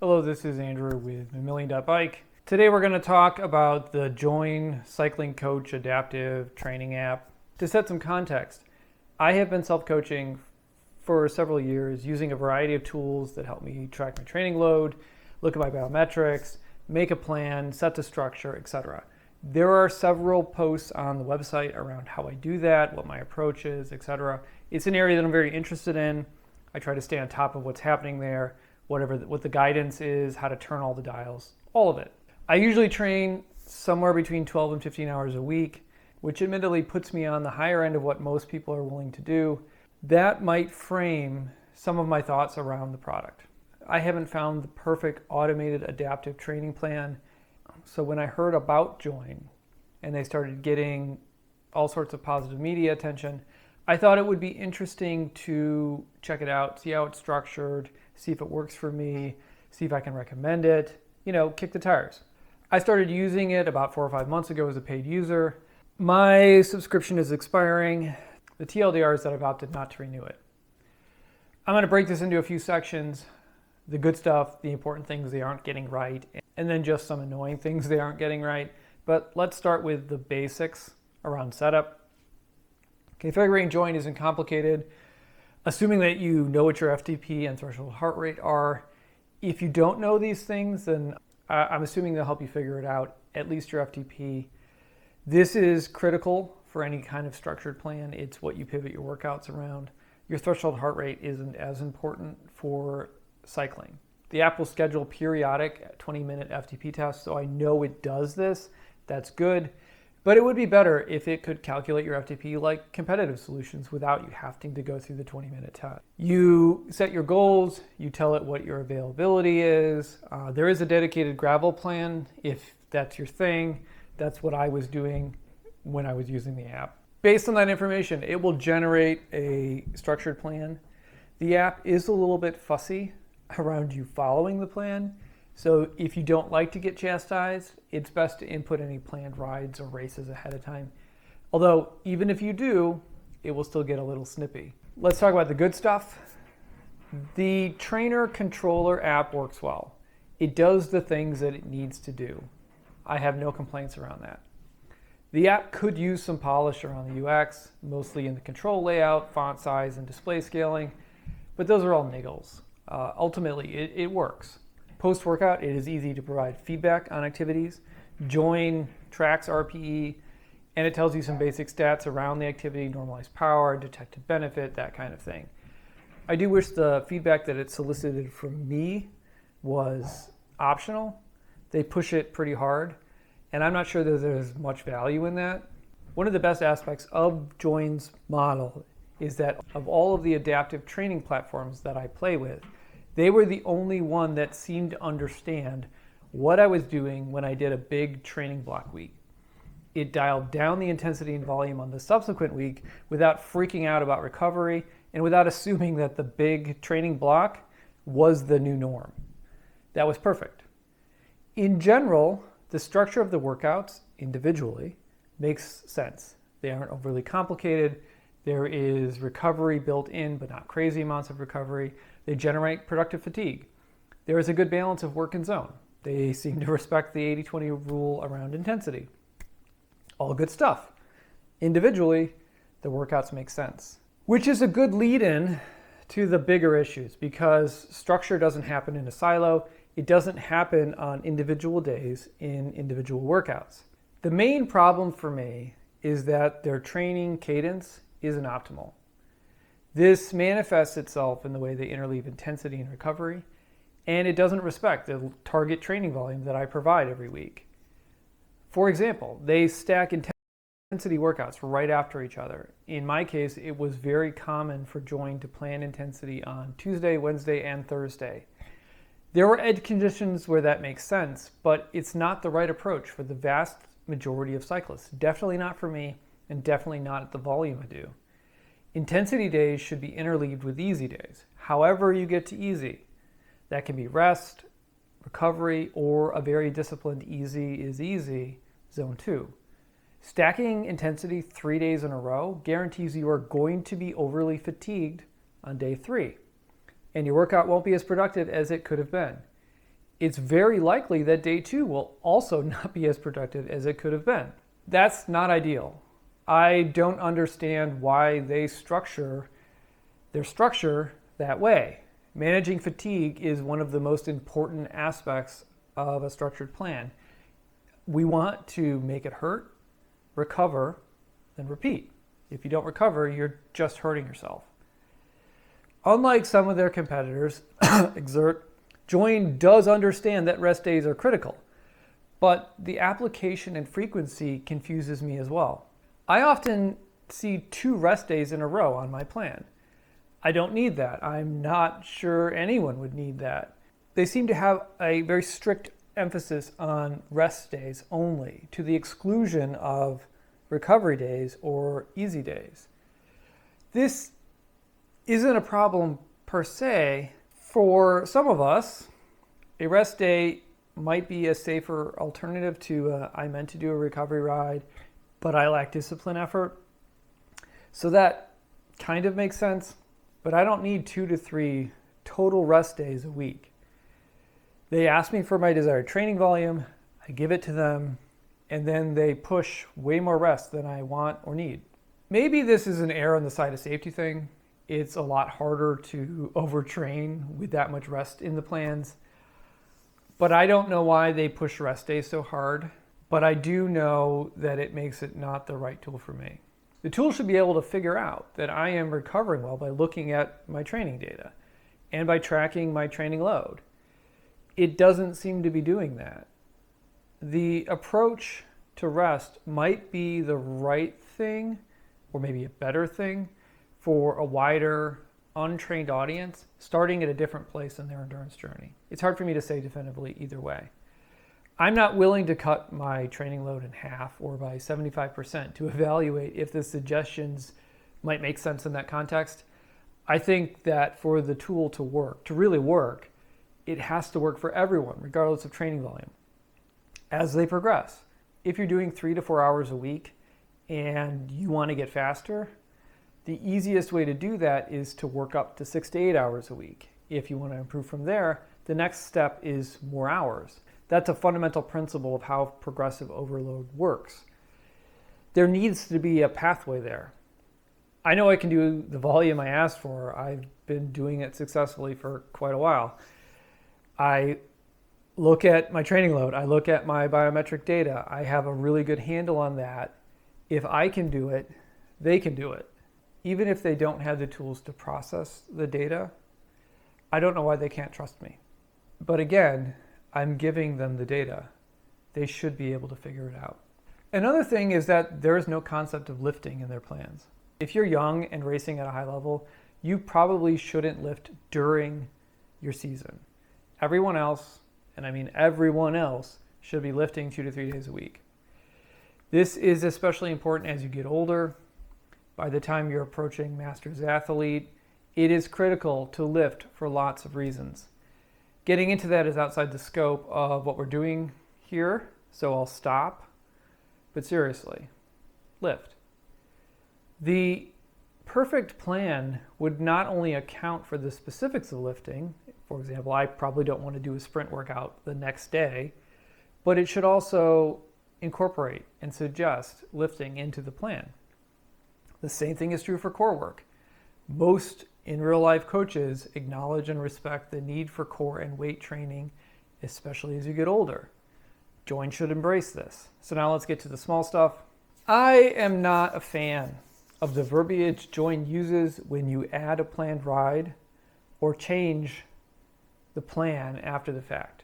Hello, this is Andrew with @million.bike. Today we're going to talk about the Join Cycling Coach Adaptive Training app. To set some context, I have been self-coaching for several years using a variety of tools that help me track my training load, look at my biometrics, make a plan, set the structure, etc. There are several posts on the website around how I do that, what my approach is, etc. It's an area that I'm very interested in. I try to stay on top of what's happening there, what the guidance is, how to turn all the dials, all of it. I usually train somewhere between 12 and 15 hours a week, which admittedly puts me on the higher end of what most people are willing to do. That might frame some of my thoughts around the product. I haven't found the perfect automated adaptive training plan. So when I heard about Join and they started getting all sorts of positive media attention, I thought it would be interesting to check it out, see how it's structured, see if it works for me, see if I can recommend it, kick the tires. I started using it about 4 or 5 months ago as a paid user. My subscription is expiring. The TLDR is that I've opted not to renew it. I'm going to break this into a few sections. The good stuff, the important things they aren't getting right, and then just some annoying things they aren't getting right. But let's start with the basics around setup. Configuring Join isn't complicated, assuming that you know what your FTP and threshold heart rate are. If you don't know these things, then I'm assuming they'll help you figure it out, at least your FTP. This is critical for any kind of structured plan. It's what you pivot your workouts around. Your threshold heart rate isn't as important for cycling. The app will schedule periodic 20-minute FTP tests, so I know it does this. That's good. But it would be better if it could calculate your FTP like competitive solutions without you having to go through the 20-minute test. You set your goals, you tell it what your availability is. There is a dedicated gravel plan if that's your thing. That's what I was doing when I was using the app. Based on that information, it will generate a structured plan. The app is a little bit fussy around you following the plan. So if you don't like to get chastised, it's best to input any planned rides or races ahead of time. Although, even if you do, it will still get a little snippy. Let's talk about the good stuff. The trainer controller app works well. It does the things that it needs to do. I have no complaints around that. The app could use some polish around the UX, mostly in the control layout, font size, and display scaling, but those are all niggles. Ultimately, it works. Post-workout, it is easy to provide feedback on activities. Join tracks RPE, and it tells you some basic stats around the activity, normalized power, detected benefit, that kind of thing. I do wish the feedback that it solicited from me was optional. They push it pretty hard, and I'm not sure that there's much value in that. One of the best aspects of Join's model is that of all of the adaptive training platforms that I play with, they were the only one that seemed to understand what I was doing when I did a big training block week. It dialed down the intensity and volume on the subsequent week without freaking out about recovery and without assuming that the big training block was the new norm. That was perfect. In general, the structure of the workouts individually makes sense. They aren't overly complicated. There is recovery built in, but not crazy amounts of recovery. They generate productive fatigue. There is a good balance of work and zone. They seem to respect the 80-20 rule around intensity. All good stuff. Individually, the workouts make sense, which is a good lead-in to the bigger issues because structure doesn't happen in a silo. It doesn't happen on individual days in individual workouts. The main problem for me is that their training cadence isn't optimal. This manifests itself in the way they interleave intensity and recovery, and it doesn't respect the target training volume that I provide every week. For example, they stack intensity workouts right after each other. In my case, it was very common for Join to plan intensity on Tuesday, Wednesday, and Thursday. There were edge conditions where that makes sense, but it's not the right approach for the vast majority of cyclists. Definitely not for me, and definitely not at the volume I do. Intensity days should be interleaved with easy days. However you get to easy. That can be rest, recovery, or a very disciplined easy is easy, zone 2. Stacking intensity 3 days in a row guarantees you are going to be overly fatigued on day 3, and your workout won't be as productive as it could have been. it's very likely that day 2 will also not be as productive as it could have been. That's not ideal. I don't understand why they structure their structure that way. Managing fatigue is one of the most important aspects of a structured plan. We want to make it hurt, recover, then repeat. If you don't recover, you're just hurting yourself. Unlike some of their competitors, Exert, Join does understand that rest days are critical, but the application and frequency confuses me as well. I often see 2 rest days in a row on my plan. I don't need that. I'm not sure anyone would need that. They seem to have a very strict emphasis on rest days only, to the exclusion of recovery days or easy days. This isn't a problem per se. For some of us, a rest day might be a safer alternative to I meant to do a recovery ride, but I lack discipline effort. So that kind of makes sense, but I don't need 2 to 3 total rest days a week. They ask me for my desired training volume, I give it to them, and then they push way more rest than I want or need. Maybe this is an error on the side of safety thing. It's a lot harder to overtrain with that much rest in the plans. But I don't know why they push rest days so hard. But I do know that it makes it not the right tool for me. The tool should be able to figure out that I am recovering well by looking at my training data and by tracking my training load. It doesn't seem to be doing that. The approach to rest might be the right thing, or maybe a better thing, for a wider, untrained audience, starting at a different place in their endurance journey. It's hard for me to say definitively either way. I'm not willing to cut my training load in half or by 75% to evaluate if the suggestions might make sense in that context. I think that for the tool to work, to really work, it has to work for everyone, regardless of training volume, as they progress. If you're doing 3 to 4 hours a week and you want to get faster, the easiest way to do that is to work up to 6 to 8 hours a week. If you want to improve from there, the next step is more hours. That's a fundamental principle of how progressive overload works. There needs to be a pathway there. I know I can do the volume I asked for. I've been doing it successfully for quite a while. I look at my training load. I look at my biometric data. I have a really good handle on that. If I can do it, they can do it. Even if they don't have the tools to process the data, I don't know why they can't trust me. But again, I'm giving them the data. They should be able to figure it out. Another thing is that there is no concept of lifting in their plans. If you're young and racing at a high level, you probably shouldn't lift during your season. Everyone else, and I mean everyone else, should be lifting 2 to 3 days a week. This is especially important as you get older. By the time you're approaching Masters athlete, it is critical to lift for lots of reasons. Getting into that is outside the scope of what we're doing here, so I'll stop. But seriously, lift. The perfect plan would not only account for the specifics of lifting. For example, I probably don't want to do a sprint workout the next day, but it should also incorporate and suggest lifting into the plan. The same thing is true for core work. Most in real life coaches acknowledge and respect the need for core and weight training, especially as you get older. Join should embrace this. So now let's get to the small stuff. I am not a fan of the verbiage Join uses when you add a planned ride or change the plan after the fact.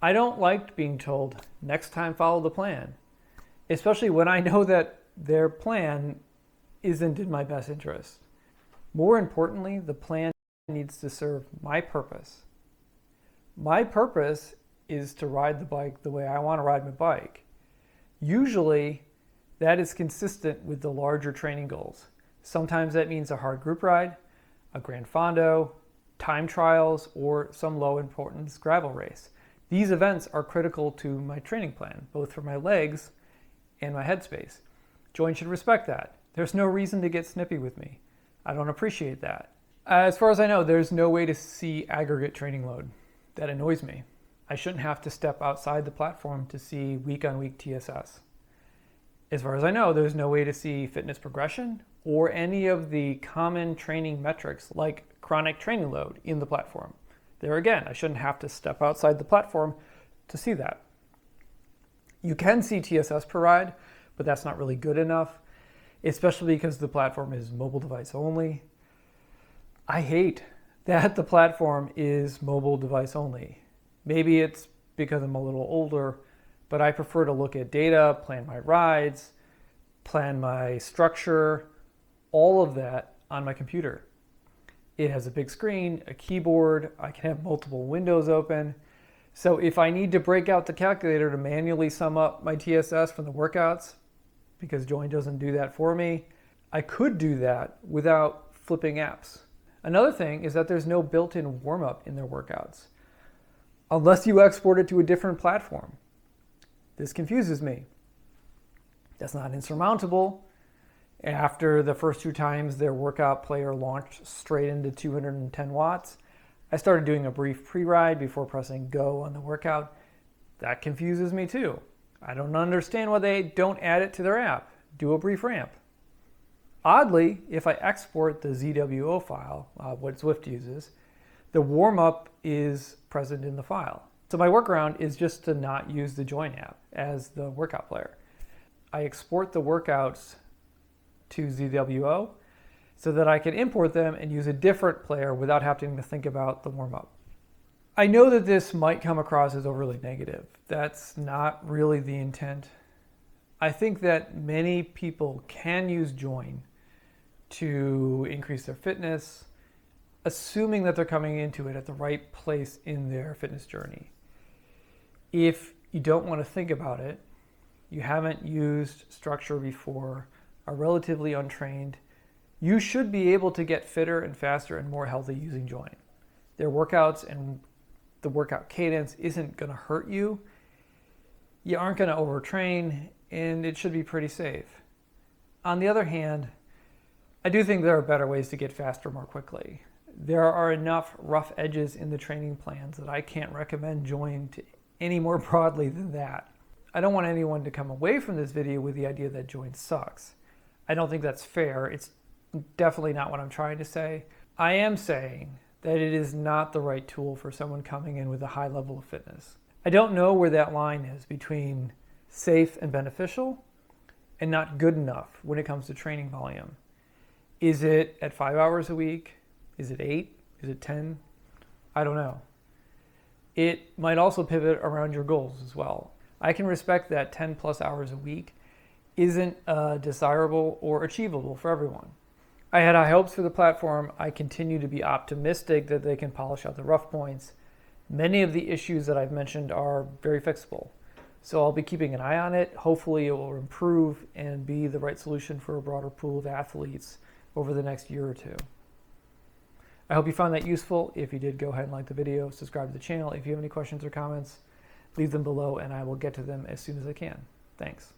I don't like being told, next time follow the plan, especially when I know that their plan isn't in my best interest. More importantly, the plan needs to serve my purpose. My purpose is to ride the bike the way I want to ride my bike. Usually, that is consistent with the larger training goals. Sometimes that means a hard group ride, a Grand Fondo, time trials, or some low importance gravel race. These events are critical to my training plan, both for my legs and my headspace. Join should respect that. There's no reason to get snippy with me. I don't appreciate that. As far as I know, there's no way to see aggregate training load. That annoys me. I shouldn't have to step outside the platform to see week-on-week TSS. As far as I know, there's no way to see fitness progression or any of the common training metrics like chronic training load in the platform. There again, I shouldn't have to step outside the platform to see that. You can see TSS per ride, but that's not really good enough, especially because the platform is mobile device only. I hate that the platform is mobile device only. Maybe it's because I'm a little older, but I prefer to look at data, plan my rides, plan my structure, all of that on my computer. It has a big screen, a keyboard, I can have multiple windows open. So if I need to break out the calculator to manually sum up my TSS from the workouts, because Join doesn't do that for me, I could do that without flipping apps. Another thing is that there's no built-in warm-up in their workouts, unless you export it to a different platform. This confuses me. That's not insurmountable. After the first 2 times their workout player launched straight into 210 watts, I started doing a brief pre-ride before pressing go on the workout. That confuses me too. I don't understand why they don't add it to their app. Do a brief ramp. Oddly, if I export the ZWO file, what Zwift uses, the warm-up is present in the file. So my workaround is just to not use the Join app as the workout player. I export the workouts to ZWO so that I can import them and use a different player without having to think about the warm-up. I know that this might come across as overly negative. That's not really the intent. I think that many people can use Join to increase their fitness, assuming that they're coming into it at the right place in their fitness journey. If you don't want to think about it, you haven't used structure before, are relatively untrained, you should be able to get fitter and faster and more healthy using Join. Their workouts and the workout cadence isn't going to hurt you. You aren't going to overtrain, and it should be pretty safe. On the other hand, I do think there are better ways to get faster more quickly. There are enough rough edges in the training plans that I can't recommend Join to any more broadly than that. I don't want anyone to come away from this video with the idea that Join sucks. I don't think that's fair. It's definitely not what I'm trying to say. I am saying that it is not the right tool for someone coming in with a high level of fitness. I don't know where that line is between safe and beneficial and not good enough when it comes to training volume. Is it at 5 hours a week? Is it 8? Is it 10? I don't know. It might also pivot around your goals as well. I can respect that 10 plus hours a week isn't desirable or achievable for everyone. I had high hopes for the platform. I continue to be optimistic that they can polish out the rough points. Many of the issues that I've mentioned are very fixable. So I'll be keeping an eye on it. Hopefully it will improve and be the right solution for a broader pool of athletes over the next year or two. I hope you found that useful. If you did, go ahead and like the video, subscribe to the channel. If you have any questions or comments, leave them below and I will get to them as soon as I can. Thanks.